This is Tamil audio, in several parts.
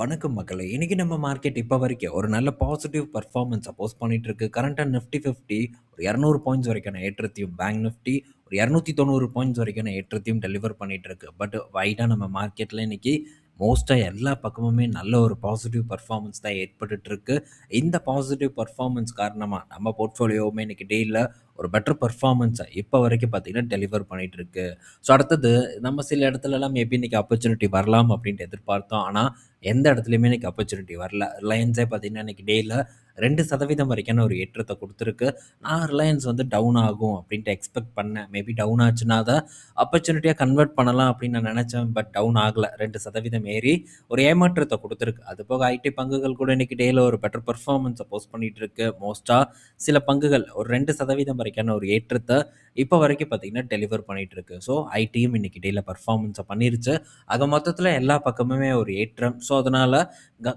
வணக்கம் மக்களே! இன்னைக்கு நம்ம மார்க்கெட் இப்ப வரைக்கும் ஒரு நல்ல பாசிட்டிவ் பெர்ஃபார்மன்ஸ போஸ்ட் பண்ணிட்டு இருக்கு. கரண்ட்டா நிஃப்டி 50 ஒரு 200 பாயிண்ட்ஸ் வரைக்கான ஏற்றத்தையும், பேங்க் நிஃப்டி ஒரு 290 பாயிண்ட்ஸ் வரைக்கான ஏற்றத்தையும் டெலிவர் பண்ணிட்டு இருக்கு. பட் வைடா நம்ம மார்க்கெட்ல இன்னைக்கு மோஸ்ட்டா எல்லா பக்கமுமே நல்ல ஒரு பாசிட்டிவ் பெர்ஃபார்மன்ஸ் தான் ஏற்பட்டுட்டு இருக்கு. இந்த பாசிட்டிவ் பெர்ஃபார்மன்ஸ் காரணமா நம்ம போர்ட்ஃபோலியோவுமே இன்னைக்கு டேல ஒரு பெட்டர் பெர்ஃபார்மன்ஸ இப்ப வரைக்கும் பார்த்தீங்கன்னா டெலிவர் பண்ணிட்டு இருக்கு. ஸோ அடுத்தது நம்ம சில இடத்துலலாம் மேபி இன்னைக்கு ஆப்பர்ச்சுனிட்டி வரலாம் அப்டின்ட்டு எதிர்பார்த்தோம். ஆனா எந்த இடத்துலயுமே இன்னைக்கு ஆப்பர்ச்சுனிட்டி வரல. ரிலையன்ஸே பார்த்தீங்கன்னா, இன்னைக்கு டேல 2% வரைக்கான ஒரு ஏற்றத்த குடுத்துருக்கு. நான் ரிலையன்ஸ் வந்து டவுன் ஆகும் அப்டின்ட்டு எக்ஸ்பெக்ட் பண்ணேன். மேபி டவுன் ஆச்சுன்னா அத ஆப்பர்ச்சுனிட்டியா கன்வெர்ட் பண்ணலாம் அப்டின்னு நான் நெனச்சேன். பட் டவுன் ஆகல. 2% ஏறி ஒரு ஏமாற்றத்த குடுத்துருக்கு. அதுபோக ஐடி பங்குகள் கூட இன்னைக்கு டேல ஒரு பெட்டர் பெர்ஃபார்மன்ஸ போஸ்ட் பண்ணிட்டு இருக்கு. மோஸ்ட்டா சில பங்குகள் ஒரு 2% வரைக்கான ஒரு ஏற்றத்த இப்ப வரைக்கும் பார்த்தீங்கன்னா, டெலிவர் பண்ணிட்டு இருக்கு. ஸோ ஐடியும் இன்னைக்கு டேல பெர்ஃபார்மன்ஸ பண்ணிருச்சு. ஆக மொத்தத்தில எல்லா பக்கமுமே ஒரு ஏற்றம். ஸோ, அதனால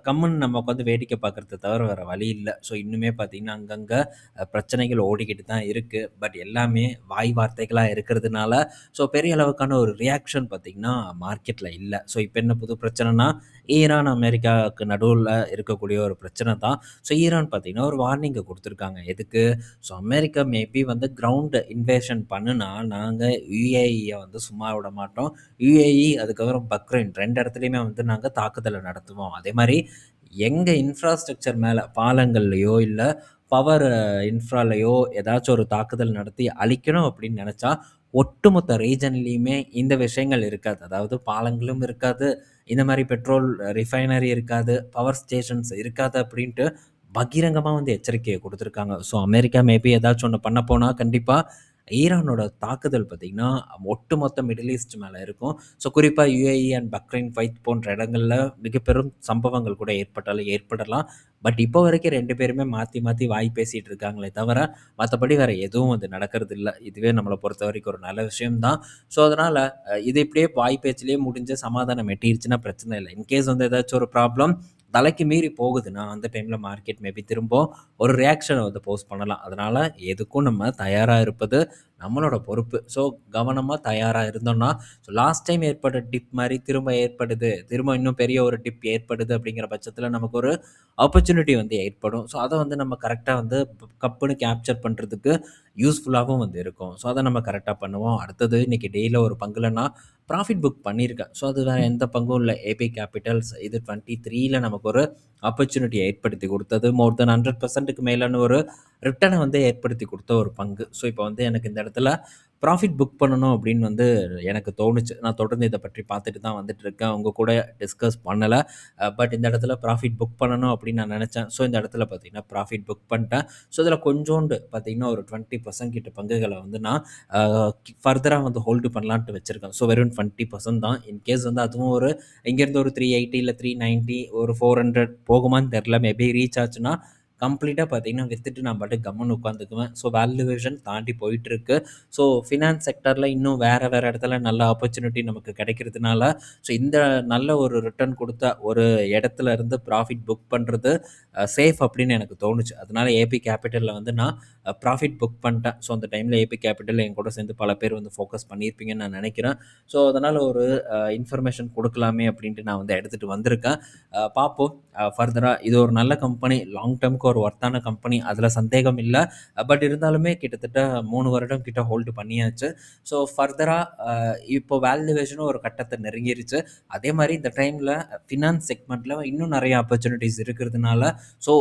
கம்முன்னு நம்ம உட்காந்து வேடிக்கை பார்க்கறத தவிர வேற வழி இல்ல. ஸோ, இன்னுமே பார்த்தீங்கன்னா, அங்கங்க பிரச்சனைகள் ஓடிக்கிட்டு தான் இருக்கு. பட் எல்லாமே வாய் வார்த்தைகளா இருக்கிறதுனால, ஸோ பெரிய அளவுக்கான ஒரு ரியாக்ஷன் பார்த்தீங்கன்னா, மார்க்கெட்ல இல்ல. ஸோ, இப்ப என்ன புது பிரச்சனைனா, ஈரான், அமெரிக்காவுக்கு நடுவுல இருக்கக்கூடிய ஒரு பிரச்சனை தான். ஸோ, ஈரான் பார்த்தீங்கன்னா, ஒரு வார்னிங்க குடுத்துருக்காங்க. எதுக்கு? ஸோ, அமெரிக்கா மேபி வந்து கிரவுண்ட் இன்வேஷன் பண்ணுனா, நாங்க யுஏஇய வந்து சும்மா விட மாட்டோம். யுஏஇ அதுக்கப்புறம் பக்ரைன் 2 இடத்துலயுமே வந்து நாங்க தாக்குதல நடத்துவோம். அதேமாரி எங்க இன்ஃப்ராஸ்ட்ரக்சர் மேல பாலங்கள்லயோ, இல்ல பவர் இன்ஃப்ராலயோ ஏதாச்சும் ஒரு தாக்குதல் நடத்தி அழிக்கணும் அப்படின்னு நெனச்சா, ஒட்டுமொத்த ரீஜன்லயுமே இந்த விஷயங்கள் இருக்காது. அதாவது பாலங்களும் இருக்காது, இந்த மாரி பெட்ரோல் ரிஃபைனரி இருக்காது, பவர் ஸ்டேஷன்ஸ் இருக்காது அப்படின்ட்டு பகிரங்கமா வந்து எச்சரிக்கைய குடுத்துருக்காங்க. ஸோ அமெரிக்கா மேபி ஏதாச்சும் ஒண்ணு பண்ண போனா கண்டிப்பா ஈரானோட தாக்குதல் பார்த்தீங்கன்னா, ஒட்டுமொத்த மிடில் ஈஸ்ட் மேல இருக்கும். ஸோ குறிப்பா யுஏஇ அண்ட் பக்ரைன் ஃபைட் போன்ற இடங்கள்ல மிக பெரும் சம்பவங்கள் கூட ஏற்பட்டாலும் ஏற்படலாம். பட் இப்போ வரைக்கும் 2 பேருமே மாத்தி மாத்தி வாய் பேசிட்டு இருக்காங்களே தவிர, மத்தபடி வேற எதுவும் வந்து நடக்கறதில்ல. இதுவே நம்மள பொறுத்தவரைக்கும் ஒரு நல்ல விஷயம் தான். ஸோ அதனால இது இப்படியே வாய் பேச்சிலேயே முடிஞ்சு சமாதானம் எட்டிருச்சுன்னா பிரச்சனை இல்ல. இன்கேஸ் வந்து ஏதாச்சும் ஒரு ப்ராப்ளம் தலைக்கு மீறி போகுதுன்னா, அந்த டைம்ல மார்க்கெட் மேபி திரும்ப ஒரு ரியாக்ஷன வந்து போஸ்ட் பண்ணலாம். அதனால எதுக்கும் நம்ம தயாரா இருப்பது நம்மளோட பொறுப்பு. ஸோ கவனமா தயாரா இருந்தோம்னா, ஸோ லாஸ்ட் டைம் ஏற்பட்ட டிப் மாரி திரும்ப ஏற்படுது, திரும்ப இன்னும் பெரிய ஒரு டிப் ஏற்படுது அப்படிங்கிற பட்சத்தில நமக்கு ஒரு ஆப்பர்ச்சுனிட்டி வந்து ஏற்படும். ஸோ அத வந்து நம்ம கரெக்ட்டா வந்து கப்புன்னு கேப்சர் பண்றதுக்கு யூஸ்ஃபுல்லாவும் வந்து இருக்கும். ஸோ அத நம்ம கரெக்ட்டா பண்ணுவோம். அடுத்தது இன்னைக்கு டேல ஒரு பங்குல நான் ப்ராஃபிட் புக் பண்ணியிருக்கேன். ஸோ அது வேற எந்த பங்கும் இல்ல. ஏபி கேபிட்டல்ஸ் இது 23ல நமக்கு ஒரு ஆப்பர்ச்சுனிட்டிய ஏற்படுத்தி குடுத்தது. மோர் தென் 100%க்கு மேலான ஒரு ரிட்டர்ன வந்து ஏற்படுத்தி குடுத்த ஒரு பங்கு. ஸோ இப்போ வந்து எனக்கு இந்த இடத்துல ப்ராஃபிட் புக் பண்ணணும் அப்படின்னு வந்து எனக்கு தோணுச்சு. நான் தொடர்ந்து இத பற்றி பார்த்துட்டு தான் வந்துட்டு இருக்கேன். உங்க கூட டிஸ்கஸ் பண்ணல. பட் இந்த இடத்துல ப்ராஃபிட் புக் பண்ணணும் அப்படின்னு நான் நெனச்சேன். ஸோ இந்த இடத்துல பார்த்தீங்கன்னா, ப்ராஃபிட் புக் பண்ட்டேன். ஸோ இதில கொஞ்சோண்டு பார்த்தீங்கன்னா, ஒரு 20% கிட்ட பங்குகள வந்து நான் அ ஃபர்தரா வந்து ஹோல்டு பண்ணலான்ட்டு வச்சிருக்கேன். ஸோ வெறும் 20% தான். இன்கேஸ் வந்து அதுவும் ஒரு இங்கேருந்து ஒரு 380 இல்ல 390 ஒரு 400 போகுமான்னு தெரியல. மேபி ரீச் ஆச்சுன்னா, கம்ப்ளீட்டா பார்த்தீங்கன்னா, வித்துட்டு நான் பாட்டுக்கு கம்முன்னு உட்காந்துக்குவேன். ஸோ வேல்யூவேஷன் தாண்டி போயிட்டுருக்கு. ஸோ ஃபினான்ஸ் செக்டார்ல இன்னும் வேற வேற இடத்துல நல்ல ஆப்பர்ச்சுனிட்டி நமக்கு கிடைக்கிறதுனால, ஸோ இந்த நல்ல ஒரு ரிட்டர்ன் குடுத்த ஒரு இடத்துல இருந்து ப்ராஃபிட் புக் பண்றது சேஃப் அப்படின்னு எனக்கு தோணுச்சு. அதனால ஏபி கேபிட்டல்ல வந்து நான் ப்ராஃபிட் புக் பண்ணிட்டேன். ஸோ அந்த டைம்ல ஏபி கேபிட்டல் என் கூட சேர்ந்து பல பேர் வந்து ஃபோக்கஸ் பண்ணியிருப்பீங்கன்னு நான் நினைக்கிறேன். ஸோ அதனால ஒரு இன்ஃபர்மேஷன் குடுக்கலாமே அப்படின்ட்டு நான் வந்து எடுத்துட்டு வந்திருக்கேன். பார்ப்போம். ஃபர்தரா இது ஒரு நல்ல கம்பெனி. லாங் டர்ம்க்கு ஒரு ஒர்த்தான கம்பெனி. அதில சந்தேகம் இல்ல. பட் இருந்தாலுமே கிட்டத்தட்ட 3 வருடம் கிட்ட ஹோல்டு பண்ணியாச்சு. ஸோ ஃபர்தரா அ இப்போ வேல்யூவேஷனும் ஒரு கட்டத்த நெருங்கிருச்சு. அதே மாரி இந்த டைம்ல ஃபினான்ஸ் செக்மெண்ட்ல இன்னும் நெறைய ஆப்பர்ச்சுனிட்டீஸ் இருக்கிறதுனால, ஸோ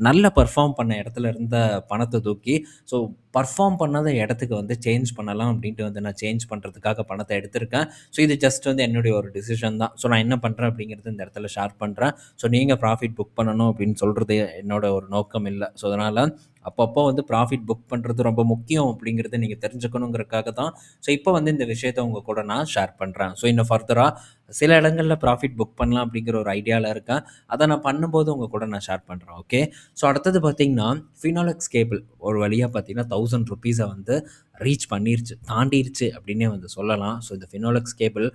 நல்ல பெர்ஃபார்ம் பண்ண இடத்துல இருந்த பணத்த தூக்கி, ஸோ பெர்ஃபார்ம் பண்ணாத இடத்துக்கு வந்து சேஞ்ச் பண்ணலாம் அப்டின்ட்டு வந்து நான் சேஞ்ச் பண்றதுக்காக பணத்த எடுத்திருக்கேன். ஸோ இது ஜஸ்ட் வந்து என்னுடைய ஒரு டிசிஷன் தான். ஸோ நான் என்ன பண்றேன் அப்டிங்கிறது இந்த இடத்துல ஷேர் பண்றேன். ஸோ நீங்க ப்ராஃபிட் புக் பண்ணணும் அப்டின்னு சொல்றது என்னோட ஒரு நோக்கம் இல்ல. ஸோ அதனால அப்பப்போ வந்து ப்ராஃபிட் புக் பண்றது ரொம்ப முக்கியம் அப்டிங்கிறத நீங்க தெரிஞ்சுக்கணுங்கிறதுக்காக தான், ஸோ இப்போ வந்து இந்த விஷயத்த உங்க கூட நான் ஷேர் பண்றேன். ஸோ இன்னும் ஃபர்தரா சில இடங்கள்ல ப்ராஃபிட் புக் பண்ணலாம் அப்டிங்கிற ஒரு ஐடியால இருக்கேன். அத நான் பண்ணும்போது உங்க கூட நான் ஷேர் பண்றேன். ஓகே. ஸோ அடுத்தது பார்த்தீங்கன்னா, ஃபினாலெக்ஸ் கேபிள் ஒரு வழியா பார்த்தீங்கன்னா, ₹1000 வந்து ரீச் பண்ணிருச்சு. தாண்டிருச்சு அப்டின்னே வந்து சொல்லலாம். ஸோ இந்த ஃபினாலெக்ஸ் கேபிள்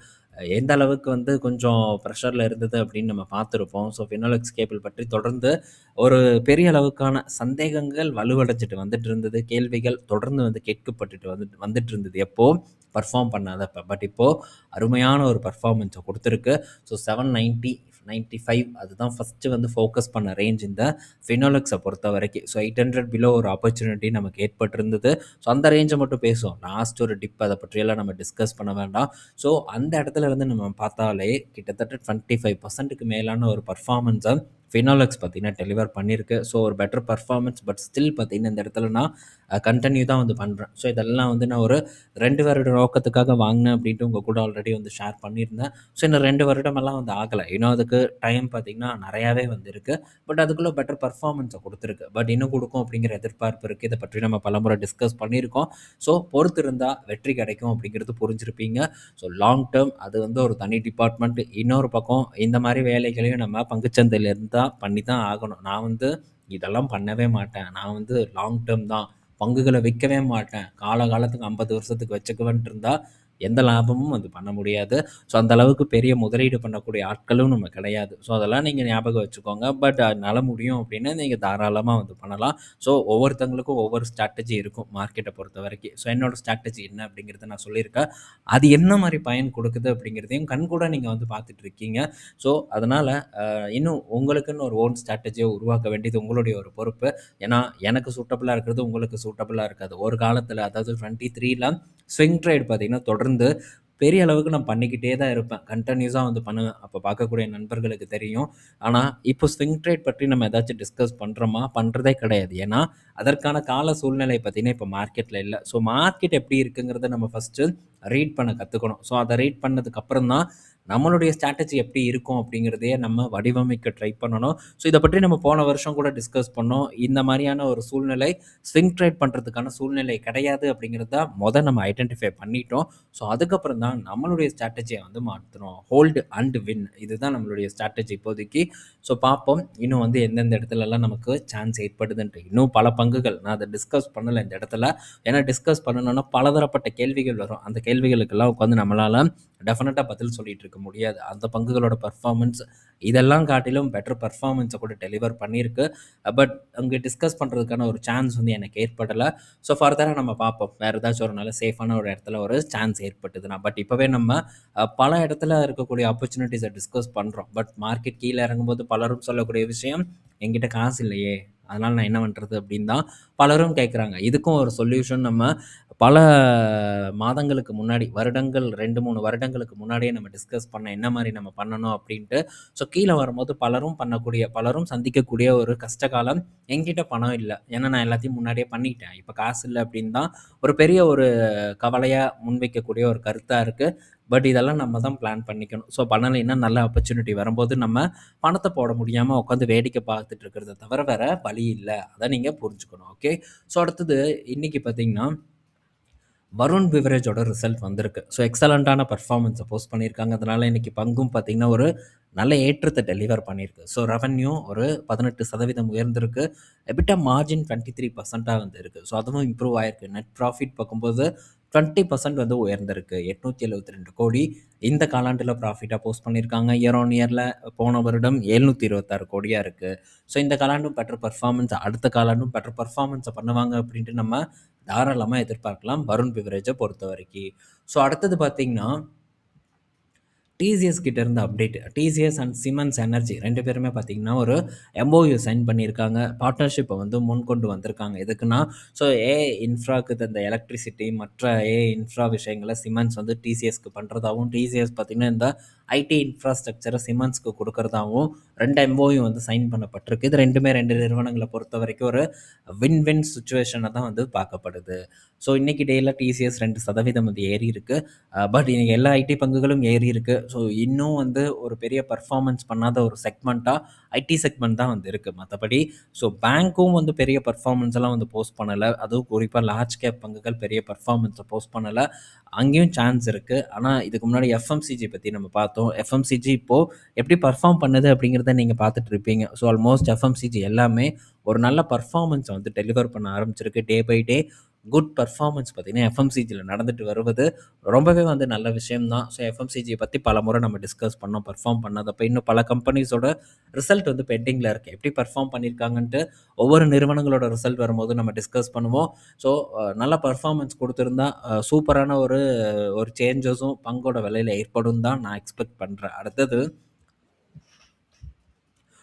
எந்த அளவுக்கு வந்து கொஞ்சம் ப்ரெஷர்ல இருந்தது அப்படின்னு நம்ம பார்த்துருப்போம். ஸோ ஃபினாலெக்ஸ் கேபிள் பற்றி தொடர்ந்து ஒரு பெரிய அளவுக்கான சந்தேகங்கள் வலுவடைஞ்சுட்டு வந்துட்டு இருந்தது. கேள்விகள் தொடர்ந்து வந்து கேட்கப்பட்டுட்டு வந்துட்டு இருந்தது. எப்போ? பெர்ஃபார்ம் பண்ணாதப்ப. பட் இப்போ அருமையான ஒரு பெர்ஃபார்மன்ஸ குடுத்துருக்கு. ஸோ 790 95 அதுதான் ஃபஸ்ட்டு வந்து ஃபோக்கஸ் பண்ண ரேஞ்ச் இந்த ஃபினோலெக்ஸை பொறுத்த வரைக்கும். ஸோ 800 பிலோ ஒரு ஆப்பர்ச்சுனிட்டி நமக்கு ஏற்பட்டிருந்தது. ஸோ அந்த ரேஞ்சை மட்டும் பேசுவோம். லாஸ்ட் ஒரு டிப் அதை பற்றியெல்லாம் நம்ம டிஸ்கஸ் பண்ண வேண்டாம். ஸோ அந்த இடத்துல இருந்து நம்ம பார்த்தாலே கிட்டத்தட்ட 25%க்கு மேலான ஒரு பர்ஃபார்மன்ஸை ஃபினோலெக்ஸ் பார்த்தீங்கன்னா டெலிவர் பண்ணியிருக்கு. ஸோ ஒரு பெட்டர் பர்ஃபார்மன்ஸ், பட் ஸ்டில் பார்த்தீங்கன்னா இந்த இடத்துல நான் கண்டினியூ தான் வந்து பண்ணுறேன். ஸோ இதெல்லாம் வந்து நான் ஒரு 2 வருட நோக்கத்துக்காக வாங்கினேன் அப்படின்ட்டு உங்கள் கூட ஆல்ரெடி வந்து ஷேர் பண்ணியிருந்தேன். ஸோ இந்த 2 வருடமெல்லாம் வந்து ஆகலை. இன்னும் அதுக்கு டைம் பார்த்தீங்கன்னா நிறையாவே வந்து இருக்குது. பட் அதுக்குள்ளே பெட்டர் பர்ஃபார்மன்ஸை கொடுத்துருக்கு. பட் இன்னும் கொடுக்கும் அப்படிங்கிற எதிர்பார்ப்பு இருக்குது. இதை பற்றி நம்ம பலமுறை டிஸ்கஸ் பண்ணியிருக்கோம். ஸோ பொறுத்து இருந்தால் வெற்றி கிடைக்கும் அப்படிங்கிறது புரிஞ்சிருப்பீங்க. ஸோ லாங் டேர்ம் அது வந்து ஒரு தனி டிபார்ட்மெண்ட். இன்னொரு பக்கம் இந்த மாதிரி வேலைகளையும் நம்ம பங்குச்சந்தையிலேருந்து தான் பண்ணி தான் ஆகணும். நான் வந்து இதெல்லாம் பண்ணவே மாட்டேன். நான் வந்து லாங் டேர்ம் தான், பங்குகளை விற்கவே மாட்டேன், காலகாலத்துக்கு 50 வருஷத்துக்கு வச்சுக்குவேன்ட்டு இருந்தால் எந்த லாபமும் அது பண்ண முடியாது. ஸோ அந்த அளவுக்கு பெரிய முதலீடு பண்ணக்கூடிய ஆட்களும் நம்ம கிடையாது. ஸோ அதெல்லாம் நீங்கள் ஞாபகம் வச்சுக்கோங்க. பட் அதனால் முடியும் அப்படின்னு நீங்கள் தாராளமாக வந்து பண்ணலாம். ஸோ ஒவ்வொருத்தங்களுக்கும் ஒவ்வொரு ஸ்ட்ராட்டஜி இருக்கும் மார்க்கெட்டை பொறுத்த வரைக்கும். ஸோ என்னோட ஸ்ட்ராட்டஜி என்ன அப்படிங்கிறத நான் சொல்லியிருக்கேன். அது என்ன மாதிரி பயன் கொடுக்குது அப்படிங்கிறதையும் கண்கூட நீங்கள் வந்து பார்த்துட்டு இருக்கீங்க. ஸோ அதனால் இன்னும் உங்களுக்குன்னு ஒரு ஓன் ஸ்ட்ராட்டஜியை உருவாக்க வேண்டியது உங்களுடைய ஒரு பொறுப்பு. ஏன்னா எனக்கு சூட்டபுளாக இருக்கிறது உங்களுக்கு சூட்டபுளாக இருக்காது. ஒரு காலத்தில் அதாவது 23ல் ஸ்விங் ட்ரேட் பார்த்தீங்கன்னா தொடர்ந்து பெரிய அளவுக்கு நான் பண்ணிக்கிட்டே தான் இருப்பேன். கன்டினியூஸாக வந்து பண்ணுவேன். அப்போ பார்க்கக்கூடிய நண்பர்களுக்கு தெரியும். ஆனால் இப்போ ஸ்விங் ட்ரேட் பற்றி நம்ம ஏதாச்சும் டிஸ்கஸ் பண்ணுறோமா? பண்ணுறதே கிடையாது. ஏன்னா அதற்கான கால சூழ்நிலை பார்த்தீங்கன்னா இப்போ மார்க்கெட்டில் இல்லை. ஸோ மார்க்கெட் எப்படி இருக்குங்கிறத நம்ம ஃபஸ்ட்டு ரீட் பண்ண கற்றுக்கணும். ஸோ அதை ரீட் பண்ணதுக்கப்புறம் தான் நம்மளுடைய ஸ்ட்ராட்டஜி எப்படி இருக்கும் அப்படிங்கிறதையே நம்ம வடிவமைக்க ட்ரை பண்ணணும். ஸோ இதை பற்றி நம்ம போன வருஷம் கூட டிஸ்கஸ் பண்ணோம். இந்த மாதிரியான ஒரு சூழ்நிலை ஸ்விங் ட்ரேட் பண்ணுறதுக்கான சூழ்நிலை கிடையாது அப்படிங்கிறத நம்ம ஐடென்டிஃபை பண்ணிட்டோம். ஸோ அதுக்கப்புறம் தான் நம்மளுடைய ஸ்ட்ராட்டஜியை வந்து மாற்றணும். ஹோல்டு அண்ட் வின், இதுதான் நம்மளுடைய ஸ்ட்ராட்டஜி இப்போதைக்கு. ஸோ பார்ப்போம் இன்னும் வந்து எந்தெந்த இடத்துலலாம் நமக்கு சான்ஸ் ஏற்படுதுன்ட்டு. இன்னும் பல பங்குகள் நான் அதை டிஸ்கஸ் பண்ணலை இந்த இடத்துல. ஏன்னா டிஸ்கஸ் பண்ணணும்னா பலதரப்பட்ட கேள்விகள் வரும். அந்த கேள்விகளுக்கெல்லாம் உட்காந்து நம்மளால் டெஃபினட்டாக பதில் சொல்லிகிட்டு இருக்க முடியாது. அந்த பங்குகளோட பர்ஃபார்மன்ஸ் இதெல்லாம் காட்டிலும் பெட்டர் பர்ஃபார்மன்ஸை கூட டெலிவர் பண்ணியிருக்கு. பட் அங்கே டிஸ்கஸ் பண்ணுறதுக்கான ஒரு சான்ஸ் வந்து எனக்கு ஏற்படலை. ஸோ ஃபர்தராக நம்ம பார்ப்போம். வேறு ஏதாச்சும் ஒரு நல்ல சேஃபான ஒரு இடத்துல ஒரு சான்ஸ் ஏற்பட்டுதுன்னா. பட் இப்போவே நம்ம பல இடத்துல இருக்கக்கூடிய ஆப்பர்ச்சுனிட்டிஸை டிஸ்கஸ் பண்ணுறோம். பட் மார்க்கெட் கீழே இறங்கும்போது பலரும் சொல்லக்கூடிய விஷயம், என்கிட்ட காசு இல்லையே, அதனால் நான் என்ன பண்ணுறது அப்படின்னு தான் பலரும் கேட்குறாங்க. இதுக்கும் ஒரு சொல்யூஷன் நம்ம பல மாதங்களுக்கு முன்னாடி, வருடங்கள் 2, 3 வருடங்களுக்கு முன்னாடியே நம்ம டிஸ்கஸ் பண்ண என்ன மாதிரி நம்ம பண்ணணும் அப்படின்ட்டு. ஸோ கீழே வரும்போது பலரும் சந்திக்கக்கூடிய ஒரு கஷ்டகாலம், என்கிட்ட பணம் இல்லை, ஏன்னா நான் எல்லாத்தையும் முன்னாடியே பண்ணிட்டேன், இப்போ காசு இல்லை அப்படின்னு தான் ஒரு பெரிய ஒரு கவலையாக முன்வைக்கக்கூடிய ஒரு கருத்தாக இருக்குது. பட் இதெல்லாம் நம்ம தான் பிளான் பண்ணிக்கணும். ஸோ பண்ணலைன்னா நல்ல ஆப்பர்ச்சுனிட்டி வரும்போது நம்ம பணத்தை போட முடியாமல் உட்காந்து வேடிக்கை பார்த்துட்டு இருக்கிறத தவிர வேற வழி இல்லை. அதை நீங்கள் புரிஞ்சுக்கணும். ஓகே. ஸோ அடுத்தது இன்றைக்கி பார்த்தீங்கன்னா வருண் பிவரேஜோட ரிசல்ட் வந்திருக்கு. ஸோ எக்ஸலண்ட்டான பர்ஃபார்மன்ஸை போஸ்ட் பண்ணியிருக்காங்க. அதனால் இன்றைக்கி பங்கும் பார்த்திங்கன்னா ஒரு நல்ல ஏற்றத்தை டெலிவர் பண்ணியிருக்கு. ஸோ ரெவன்யூ ஒரு 18% உயர்ந்திருக்கு. எபிட்டா மார்ஜின் 23% வந்து இருக்குது. ஸோ அதுவும் இம்ப்ரூவ் ஆகிருக்கு. நெட் ப்ராஃபிட் பார்க்கும்போது 20% வந்து உயர்ந்திருக்கு. 872 கோடி இந்த காலாண்டில் ப்ராஃபிட்டாக போஸ்ட் பண்ணியிருக்காங்க. இயர் ஆன் இயரில் போன வருடம் 726 கோடியாக இருக்குது. ஸோ இந்த காலாண்டும் பெட்டர் பர்ஃபார்மன்ஸ், அடுத்த காலாண்டும் பெட்டர் பர்ஃபார்மன்ஸை பண்ணுவாங்க அப்படின்ட்டு நம்ம தாராளமாக எதிர்பார்க்கலாம் வருண் பிவரேஜை பொறுத்த வரைக்கும். ஸோ அடுத்தது பார்த்திங்கன்னா டிசிஎஸ் கிட்ட இருந்த அப்டேட். டிசிஎஸ் அண்ட் சிமென்ஸ் எனர்ஜி 2 பேருமே பார்த்திங்கன்னா ஒரு எம்ஓயு சைன் பண்ணியிருக்காங்க. பார்ட்னர்ஷிப்பை வந்து முன்கொண்டு வந்திருக்காங்க. எதுக்குன்னா ஸோ இன்ஃப்ராக்கு இந்த எலக்ட்ரிசிட்டி மற்ற இன்ஃப்ரா விஷயங்களை சிமென்ஸ் வந்து டிசிஎஸ்க்கு பண்ணுறதாகவும், டிசிஎஸ் பார்த்திங்கன்னா இந்த ஐடி இன்ஃப்ராஸ்ட்ரக்சரை சிமென்ஸ்க்கு கொடுக்குறதாகவும் 2 எம்ஓயு வந்து சைன் பண்ணப்பட்டிருக்கு. இது 2 நிறுவனங்களை பொறுத்த வரைக்கும் ஒரு வின் வின் சுச்சுவேஷனை தான் வந்து பார்க்கப்படுது. ஸோ இன்றைக்கி டேயில் டிசிஎஸ் 2% வந்து ஏறி இருக்குது. பட் இன்றைக்கி எல்லா ஐடி பங்குகளும் ஏறி இருக்குது. ஸோ இன்னும் வந்து ஒரு பெரிய பர்ஃபார்மன்ஸ் பண்ணாத ஒரு செக்மெண்ட்டாக ஐடி செக்மெண்ட் தான் வந்து இருக்குது. மற்றபடி ஸோ பேங்க்கும் வந்து பெரிய பர்ஃபார்மன்ஸ் எல்லாம் வந்து போஸ்ட் பண்ணலை. அதுவும் குறிப்பாக லார்ஜ் கேப் பங்குகள் பெரிய பர்ஃபார்மன்ஸை போஸ்ட் பண்ணலை. அங்கேயும் சான்ஸ் இருக்குது. ஆனால் இதுக்கு முன்னாடி எஃப்எம்சிஜி பற்றி நம்ம பார்த்தோம். எஃப்எம்சிஜி இப்போது எப்படி பர்ஃபார்ம் பண்ணுது அப்படிங்கிறத நீங்கள் பார்த்துட்டு இருப்பீங்க. ஸோ ஆல்மோஸ்ட் எஃப்எம்சிஜி எல்லாமே ஒரு நல்ல பர்ஃபார்மன்ஸை வந்து டெலிவர் பண்ண ஆரம்பிச்சிருக்கு. Day by day good performance பார்த்திங்கன்னா எஃப்எம்சிஜியில் நடந்துட்டு வருவது ரொம்பவே வந்து நல்ல விஷயம்தான். ஸோ எஃப்எம்சிஜியை பற்றி பல முறை நம்ம டிஸ்கஸ் பண்ணோம் பர்ஃபார்ம் பண்ணதப்போ. இன்னும் பல கம்பெனிஸோட ரிசல்ட் வந்து பெண்டிங்கில் இருக்குது. எப்படி பர்ஃபார்ம் பண்ணியிருக்காங்கன்ட்டு ஒவ்வொரு நிறுவனங்களோட ரிசல்ட் வரும்போது நம்ம டிஸ்கஸ் பண்ணுவோம். ஸோ நல்ல பர்ஃபார்மன்ஸ் கொடுத்துருந்தா சூப்பரான ஒரு சேஞ்சஸும் பங்கோட விலையில் ஏற்படும் தான் நான் எக்ஸ்பெக்ட் பண்ணுறேன். அடுத்தது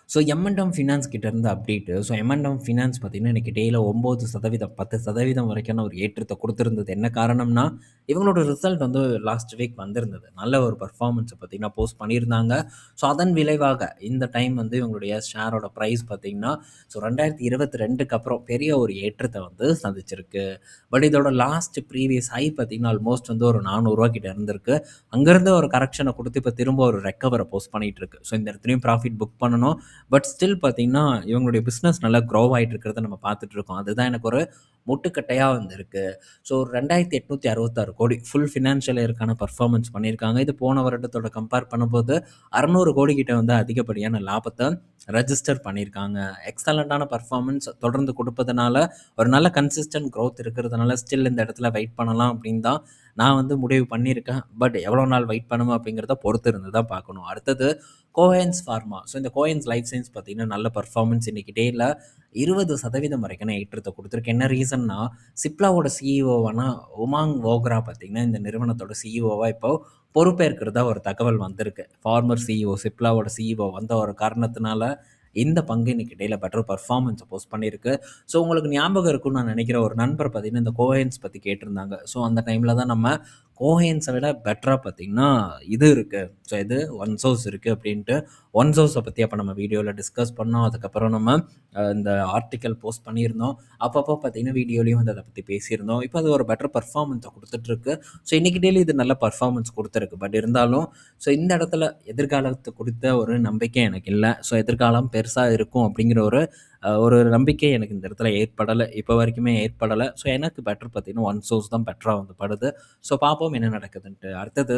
ஸோ எம்&எம் ஃபினான்ஸ் கிட்ட இருந்து அப்டேட்டு. ஸோ எம்&எம் ஃபினான்ஸ் பார்த்தீங்கன்னா, இன்னைக்கு டேல 9% 10% வரைக்கான ஒரு ஏற்றத்த குடுத்திருந்தது. என்ன காரணம்னா, இவங்களோட ரிசல்ட் வந்து லாஸ்ட் வீக் வந்திருந்தது. நல்ல ஒரு பெர்ஃபார்மன்ஸ பார்த்தீங்கன்னா, போஸ்ட் பண்ணியிருந்தாங்க. ஸோ அதன் விளைவாக இந்த டைம் வந்து இவங்களுடைய ஷேரோட பிரைஸ் பார்த்தீங்கன்னா, ஸோ 2022க்கு அப்புறம் பெரிய ஒரு ஏற்றத்த வந்து சந்திச்சிருக்கு. பட் இதோட லாஸ்ட் ப்ரீவியஸ் ஹை பார்த்தீங்கன்னா, ஆல்மோஸ்ட் வந்து ஒரு ரூ. 400 கிட்ட இருந்திருக்கு. அங்கருந்து ஒரு கரெக்ஷன குடுத்து இப்ப திரும்ப ஒரு ரெக்கவர போஸ்ட் பண்ணிட்டு இருக்கு. ஸோ இந்த இடத்துலயும் ப்ராஃபிட் புக் பண்ணணும். பட் ஸ்டில் பார்த்தீங்கன்னா, இவங்களுடைய பிசினஸ் நல்லா க்ரோ ஆயிட்டு இருக்கிறத நம்ம பார்த்துட்டு இருக்கோம். அதுதான் எனக்கு ஒரு முட்டுக்கட்டையா வந்து இருக்கு. ஸோ 2,866 கோடி ஃபுல் ஃபினான்ஷியல் இயர்க்கான பெர்ஃபார்மன்ஸ் பண்ணியிருக்காங்க. இது போன வருடத்தோட கம்பேர் பண்ணும்போது 600 கோடி கிட்ட வந்து அதிகப்படியான லாபத்த ரெஜிஸ்டர் பண்ணியிருக்காங்க. எக்ஸலன்ட்டான பெர்ஃபார்மன்ஸ் தொடர்ந்து குடுப்பதனால, ஒரு நல்ல கன்சிஸ்டன்ட் குரோத் இருக்கிறதுனால ஸ்டில் இந்த இடத்துல வெயிட் பண்ணலாம் அப்படின்னு தான் நான் வந்து முடிவு பண்ணியிருக்கேன். பட் எவ்வளோ நாள் வெயிட் பண்ணுவேன் அப்படிங்கிறத பொறுத்து இருந்து தான் பார்க்கணும். அடுத்தது கோஹென்ஸ் ஃபார்மா. ஸோ இந்த கோஹென்ஸ் லைஃப் சயன்ஸ் பார்த்தீங்கன்னா, நல்ல பெர்ஃபார்மன்ஸ் இன்னைக்கு டேல 20% வரைக்கான ஏற்றத்த குடுத்திருக்கு. என்ன ரீசன்னா, சிப்லாவோட சிஇஓவான உமாங் வோக்ரா பார்த்தீங்கன்னா, இந்த நிறுவனத்தோட சிஇஓவா இப்போ பொறுப்பேற்கிறதா ஒரு தகவல் வந்திருக்கு. ஃபார்மர் சிஇஓ சிப்லாவோட சிஇஓ வந்த ஒரு காரணத்தினால, இந்த பங்கு இன்னைக்கு டேல பெட்டர் பெர்ஃபார்மன்ஸ போஸ்ட் பண்ணியிருக்கு. ஸோ உங்களுக்கு ஞாபகம் இருக்கும்னு நான் நினைக்கிறேன். ஒரு நண்பர் பார்த்தீங்கன்னா, இந்த கோஹென்ஸ் பத்தி கேட்டிருந்தாங்க. ஸோ அந்த டைம்ல தான் நம்ம கோஹென்ஸ விட பெட்டரா பார்த்தீங்கன்னா, இது இருக்கு. ஸோ இது ஒன்சோர்ஸ் இருக்கு அப்படின்ட்டு ஒன்சோர்ஸ பத்தி அப்ப நம்ம வீடியோல டிஸ்கஸ் பண்ணோம். அதுக்கப்புறம் நம்ம இந்த ஆர்டிக்கல் போஸ்ட் பண்ணியிருந்தோம். அப்பப்போ பார்த்தீங்கன்னா, வீடியோலயும் வந்து அத பத்தி பேசியிருந்தோம். இப்ப அது ஒரு பெட்டர் பெர்ஃபார்மன்ஸ குடுத்துட்டுருக்கு. ஸோ இன்னைக்கு டேல இது நல்ல பெர்ஃபார்மன்ஸ் குடுத்திருக்கு. பட் இருந்தாலும் ஸோ இந்த இடத்துல எதிர்காலத்த குறித்த ஒரு நம்பிக்கை எனக்கு இல்ல. ஸோ எதிர்காலம் பெருசா இருக்கும் அப்படிங்கிற ஒரு நம்பிக்கை எனக்கு இந்த இடத்துல ஏற்படல. இப்ப வரைக்குமே ஏற்படல. ஸோ எனக்கு பெட்டர் பார்த்தீங்கன்னா, ஒன்சோர்ஸ் தான் பெட்டரா வந்து படுது. ஸோ பார்ப்போம் என்ன நடக்குதுன்ட்டு. அடுத்தது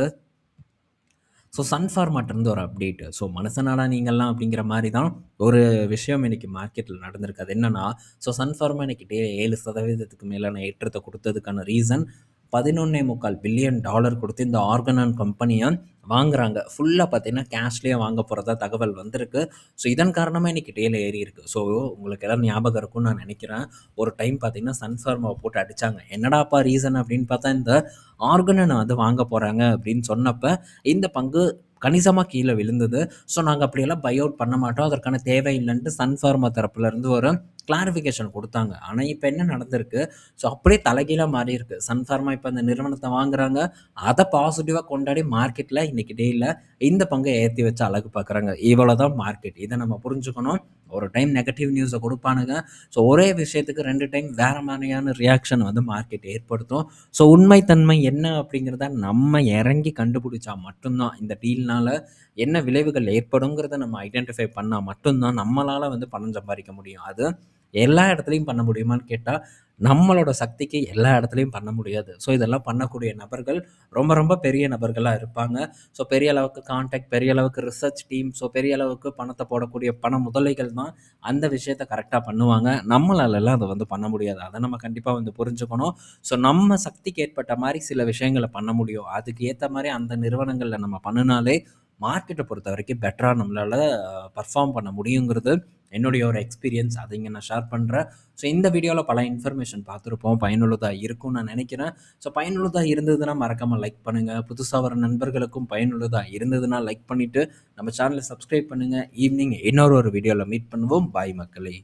ஸோ சன்ஃபார்மாட்டருந்து ஒரு அப்டேட்டு. ஸோ மனுஷனாடா நீங்கள்லாம் அப்படிங்கிற மாரி தான் ஒரு விஷயம் இன்னைக்கு மார்க்கெட்ல நடந்திருக்கு. அது என்னன்னா, ஸோ சன்ஃபார்மா இன்னைக்கு 7% மேலான ஏற்றத்த குடுத்ததுக்கான ரீசன் $11.25 பில்லியன் குடுத்து இந்த ஆர்கனான் கம்பெனிய வாங்குறாங்க. ஃபுல்லா பார்த்தீங்கன்னா, கேஷ்லயே வாங்க போறதா தகவல் வந்திருக்கு. ஸோ இதன் காரணமா இன்னைக்கு டேல ஏறியிருக்கு. ஸோ உங்களுக்கு எல்லாம் ஞாபகம் இருக்கும்னு நான் நெனைக்கிறேன். ஒரு டைம் பார்த்தீங்கன்னா, சன்ஃபார்மாவ போட்டு அடிச்சாங்க. என்னடாப்பா ரீசன் அப்படின்னு பார்த்தா, இந்த ஆர்கனன வந்து வாங்க போறாங்க அப்படின்னு சொன்னப்ப, இந்த பங்கு கணிசமா கீழ விழுந்தது. ஸோ நாங்க அப்படியெல்லாம் பை அவுட் பண்ண மாட்டோம். அதற்கான தேவை இல்லன்ட்டு சன்ஃபார்மா தரப்புல இருந்து ஒரு கிளாரிஃபிகேஷன் குடுத்தாங்க. ஆனா, இப்ப என்ன நடந்திருக்கு? ஸோ அப்படியே தலைகீழா மாறியிருக்கு. சன்ஃபார்மா இப்ப அந்த நிறுவனத்த வாங்குறாங்க. அத பாசிட்டிவா கொண்டாடி மார்க்கெட்ல இன்னைக்கு டேல இந்த பங்க ஏத்தி வச்சு அழகு பார்க்குறாங்க. இவ்வளோதான் மார்க்கெட். இத நம்ம புரிஞ்சுக்கணும். ஒரு டைம் நெகட்டிவ் நியூஸ குடுப்பானுங்க. ஸோ ஒரே விஷயத்துக்கு 2 டைம் வேற மாரியான ரியாக்ஷன் வந்து மார்க்கெட் ஏற்படுத்தும். ஸோ உண்மை தன்மை என்ன அப்படிங்கிறத நம்ம இறங்கி கண்டுபிடிச்சா மட்டும் தான் இந்த டீல்னால என்ன விளைவுகள் ஏற்படுங்கிறத நம்ம ஐடென்டிஃபை பண்ணா மட்டும் தான் நம்மளால வந்து பணம் சம்பாரிக்க முடியும். அது எல்லா இடத்துலயும் பண்ண முடியுமான்னு கேட்டா, நம்மளோட சக்திக்கு எல்லா இடத்துலயும் பண்ண முடியாது. ஸோ இதெல்லாம் பண்ணக்கூடிய நபர்கள் ரொம்ப ரொம்ப பெரிய நபர்களா இருப்பாங்க. ஸோ பெரிய அளவுக்கு கான்டாக்ட், பெரிய அளவுக்கு ரிசர்ச் டீம், ஸோ பெரிய அளவுக்கு பணத்த போடக்கூடிய பண முதலைகள் தான் அந்த விஷயத்த கரெக்ட்டா பண்ணுவாங்க. நம்மளாலலாம் அத வந்து பண்ண முடியாது. அத நம்ம கண்டிப்பா வந்து புரிஞ்சுக்கணும். ஸோ நம்ம சக்திக்கு ஏற்பட்ட மாரி சில விஷயங்கள பண்ண முடியும். அதுக்கு ஏத்த மாரி அந்த நிறுவனங்கள்ல நம்ம பண்ணுனாலே, மார்க்கெட்ட பொறுத்தவரைக்கும் பெட்டரா நம்மளால பெர்ஃபார்ம் பண்ண முடியுங்கிறது என்னுடைய ஒரு எக்ஸ்பீரியன்ஸ். அத இங்க நான் ஷேர் பண்றேன். ஸோ இந்த வீடியோல பல இன்ஃபர்மேஷன் பார்த்துருப்போம். பயனுள்ளதா இருக்கும்னு நான் நெனைக்கிறேன். ஸோ பயனுள்ளதா இருந்ததுன்னா மறக்காம லைக் பண்ணுங்க. புதுசா வர நண்பர்களுக்கும் பயனுள்ளதா இருந்ததுன்னா லைக் பண்ணிட்டு, நம்ம சேனல சப்ஸ்கிரைப் பண்ணுங்க. ஈவினிங் இன்னொரு வீடியோல மீட் பண்ணுவோம். பாய் மக்களே!